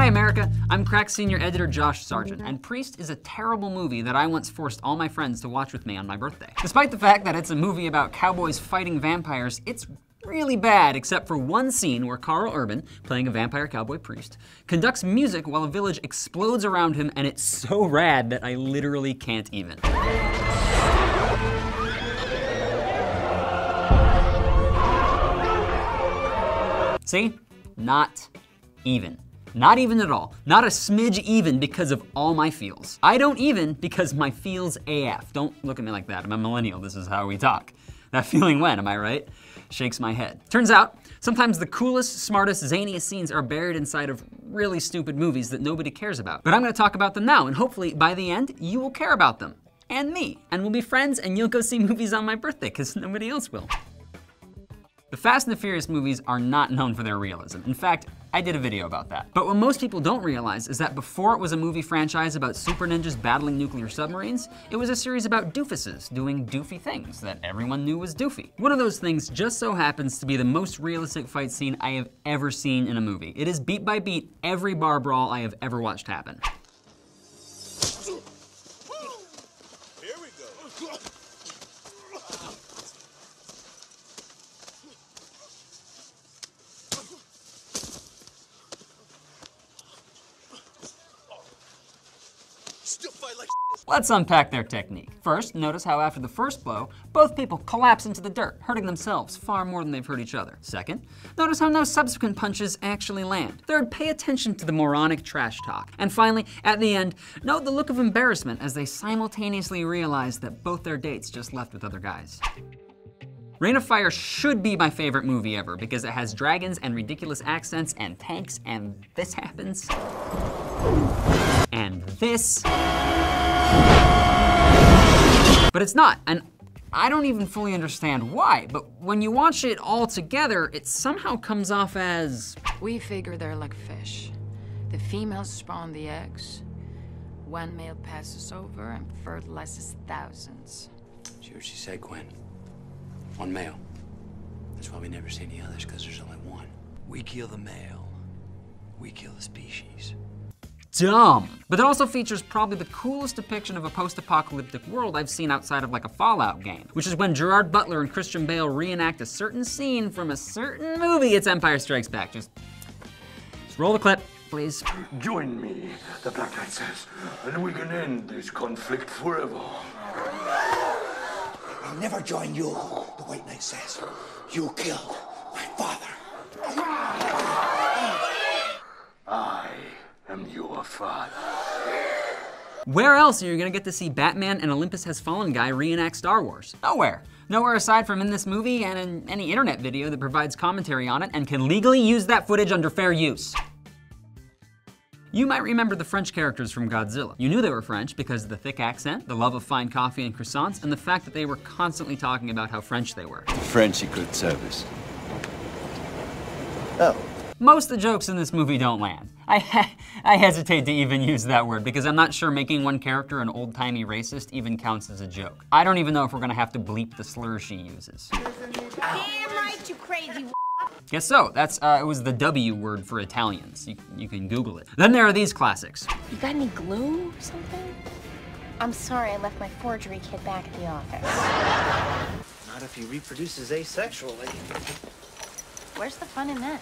Hi America, I'm crack senior editor Josh Sargent, and Priest is a terrible movie that I once forced all my friends to watch with me on my birthday. Despite the fact that it's a movie about cowboys fighting vampires, it's really bad, except for one scene where Carl Urban, playing a vampire cowboy priest, conducts music while a village explodes around him, and it's so rad that I literally can't even. See? Not even. Not even at all. Not a smidge even because of all my feels. I don't even because my feels AF. Don't look at me like that. I'm a millennial. This is how we talk. That feeling when, am I right? Shakes my head. Turns out, sometimes the coolest, smartest, zaniest scenes are buried inside of really stupid movies that nobody cares about. But I'm gonna talk about them now, and hopefully by the end, you will care about them. And me. And we'll be friends, and you'll go see movies on my birthday, because nobody else will. The Fast and the Furious movies are not known for their realism. In fact, I did a video about that. But what most people don't realize is that before it was a movie franchise about super ninjas battling nuclear submarines, it was a series about doofuses doing doofy things that everyone knew was doofy. One of those things just so happens to be the most realistic fight scene I have ever seen in a movie. It is beat by beat every bar brawl I have ever watched happen. Here we go. Let's unpack their technique. First, notice how after the first blow, both people collapse into the dirt, hurting themselves far more than they've hurt each other. Second, notice how no subsequent punches actually land. Third, pay attention to the moronic trash talk. And finally, at the end, note the look of embarrassment as they simultaneously realize that both their dates just left with other guys. Reign of Fire should be my favorite movie ever because it has dragons and ridiculous accents and tanks, and this happens. And this. But it's not, and I don't even fully understand why, but when you watch it all together, it somehow comes off as... We figure they're like fish. The females spawn the eggs. One male passes over and fertilizes thousands. Did you hear what she said, Gwen? One male. That's why we never see any others, because there's only one. We kill the male. We kill the species. Dumb. But it also features probably the coolest depiction of a post-apocalyptic world I've seen outside of like a Fallout game, which is when Gerard Butler and Christian Bale reenact a certain scene from a certain movie. It's Empire Strikes Back. Just roll the clip, please. Join me, the Black Knight says, and we can end this conflict forever. I'll never join you, the White Knight says. You killed my father. I am your father. Where else are you gonna get to see Batman and Olympus Has Fallen guy reenact Star Wars? Nowhere. Nowhere aside from in this movie and in any internet video that provides commentary on it and can legally use that footage under fair use. You might remember the French characters from Godzilla. You knew they were French because of the thick accent, the love of fine coffee and croissants, and the fact that they were constantly talking about how French they were. French Secret Service. Oh. Most of the jokes in this movie don't land. I hesitate to even use that word because I'm not sure making one character an old-timey racist even counts as a joke. I don't even know if we're gonna have to bleep the slur she uses. Damn right, you crazy. Guess so. That's it was the W word for Italians. You can Google it. Then there are these classics. You got any glue or something? I'm sorry, I left my forgery kit back at the office. Not if he reproduces asexually. Where's the fun in that?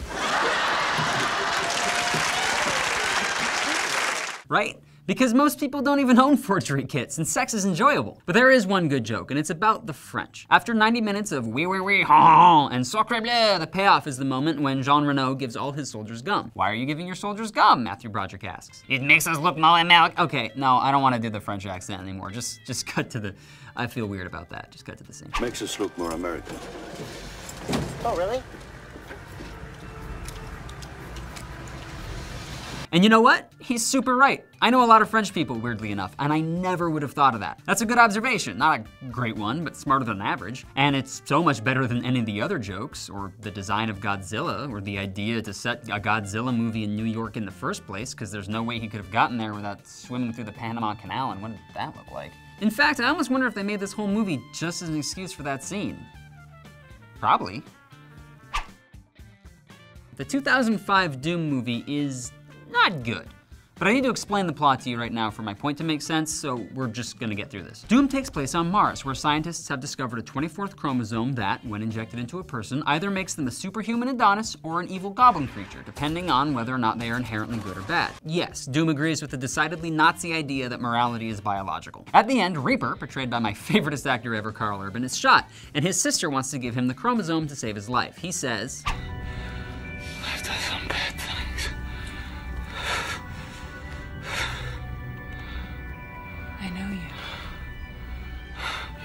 Right? Because most people don't even own forgery kits, and sex is enjoyable. But there is one good joke, and it's about the French. After 90 minutes of oui, oui, oui, ha, and sacre bleu, the payoff is the moment when Jean Reno gives all his soldiers gum. Why are you giving your soldiers gum? Matthew Broderick asks. It makes us look more American. Okay, no, I don't want to do the French accent anymore. Just cut to the, I feel weird about that. Just cut to the scene. Makes us look more American. Oh, really? And you know what? He's super right. I know a lot of French people, weirdly enough, and I never would have thought of that. That's a good observation. Not a great one, but smarter than average. And it's so much better than any of the other jokes, or the design of Godzilla, or the idea to set a Godzilla movie in New York in the first place, because there's no way he could have gotten there without swimming through the Panama Canal, and what did that look like? In fact, I almost wonder if they made this whole movie just as an excuse for that scene. Probably. The 2005 Doom movie is not good. But I need to explain the plot to you right now for my point to make sense, so we're just gonna get through this. Doom takes place on Mars, where scientists have discovered a 24th chromosome that, when injected into a person, either makes them a superhuman Adonis or an evil goblin creature, depending on whether or not they are inherently good or bad. Yes, Doom agrees with the decidedly Nazi idea that morality is biological. At the end, Reaper, portrayed by my favoriteest actor ever, Karl Urban, is shot, and his sister wants to give him the chromosome to save his life. He says, I've done some bad things. I know you.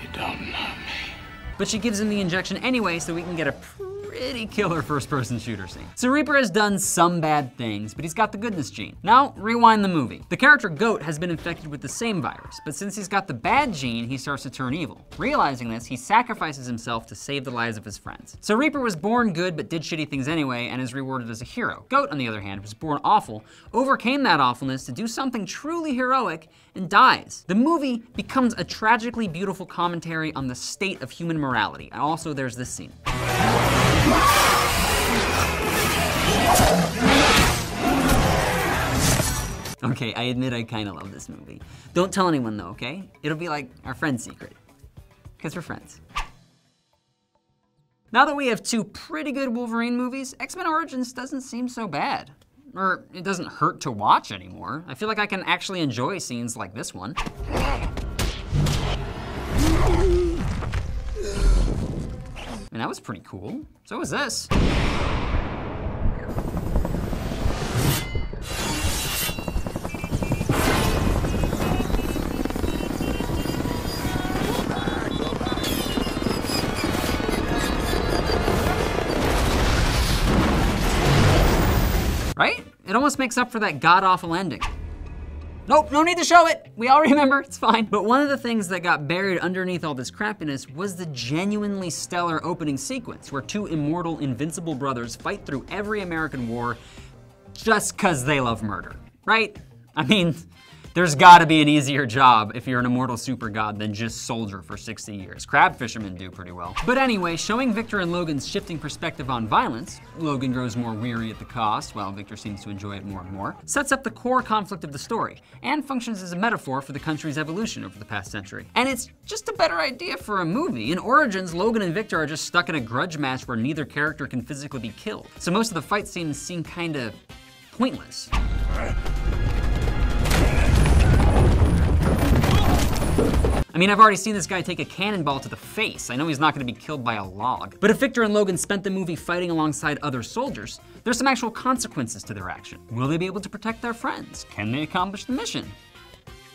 You don't know me. but she gives him the injection anyway so we can get a pretty killer first-person shooter scene. So Reaper has done some bad things, but he's got the goodness gene. Now, rewind the movie. The character Goat has been infected with the same virus, but since he's got the bad gene, he starts to turn evil. Realizing this, he sacrifices himself to save the lives of his friends. So Reaper was born good, but did shitty things anyway, and is rewarded as a hero. Goat, on the other hand, was born awful, overcame that awfulness to do something truly heroic, and dies. The movie becomes a tragically beautiful commentary on the state of human morality. And also, there's this scene. Okay, I admit I kinda love this movie. Don't tell anyone though, okay? It'll be like our friend's secret. Because we're friends. Now that we have two pretty good Wolverine movies, X-Men Origins doesn't seem so bad. Or it doesn't hurt to watch anymore. I feel like I can actually enjoy scenes like this one. And that was pretty cool. So was this. Right? It almost makes up for that god-awful ending. Nope, no need to show it. We all remember, it's fine. But one of the things that got buried underneath all this crappiness was the genuinely stellar opening sequence where two immortal, invincible brothers fight through every American war just 'cause they love murder, right? I mean, there's gotta be an easier job if you're an immortal super god than just soldier for 60 years. Crab fishermen do pretty well. But anyway, showing Victor and Logan's shifting perspective on violence, Logan grows more weary at the cost, while Victor seems to enjoy it more and more, sets up the core conflict of the story, and functions as a metaphor for the country's evolution over the past century. And it's just a better idea for a movie. In Origins, Logan and Victor are just stuck in a grudge match where neither character can physically be killed. So most of the fight scenes seem kinda pointless. I mean, I've already seen this guy take a cannonball to the face. I know he's not gonna be killed by a log. But if Victor and Logan spent the movie fighting alongside other soldiers, there's some actual consequences to their action. Will they be able to protect their friends? Can they accomplish the mission?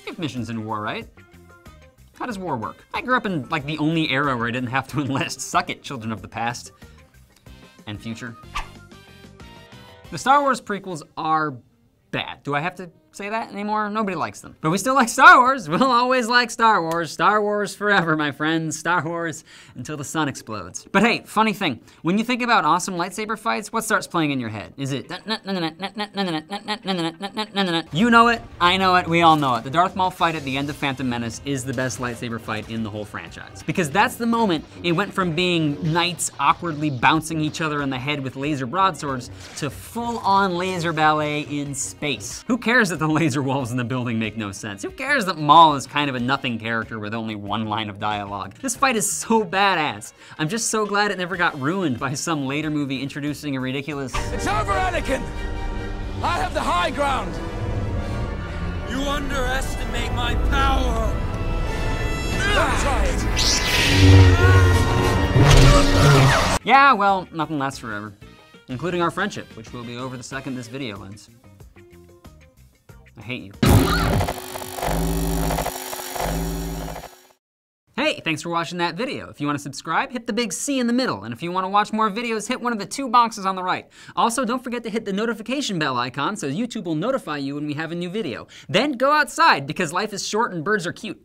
You have missions in war, right? How does war work? I grew up in like the only era where I didn't have to enlist. Suck it, children of the past and future. The Star Wars prequels are bad. Do I have to say that anymore? Nobody likes them. But we still like Star Wars. We'll always like Star Wars. Star Wars forever, my friends. Star Wars until the sun explodes. But hey, funny thing, when you think about awesome lightsaber fights, what starts playing in your head? Is it you know it, I know it, we all know it. The Darth Maul fight at the end of Phantom Menace is the best lightsaber fight in the whole franchise. Because that's the moment it went from being knights awkwardly bouncing each other in the head with laser broadswords to full-on laser ballet in space. Who cares that the laser wolves in the building make no sense? Who cares that Maul is kind of a nothing character with only one line of dialogue? This fight is so badass. I'm just so glad it never got ruined by some later movie introducing a ridiculous... It's over, Anakin! I have the high ground! You underestimate my power! Don't try it! Yeah, well, nothing lasts forever. Including our friendship, which will be over the second this video ends. I hate you. Hey, thanks for watching that video. If you want to subscribe, hit the big C in the middle. And if you want to watch more videos, hit one of the two boxes on the right. Also, don't forget to hit the notification bell icon so YouTube will notify you when we have a new video. Then go outside because life is short and birds are cute.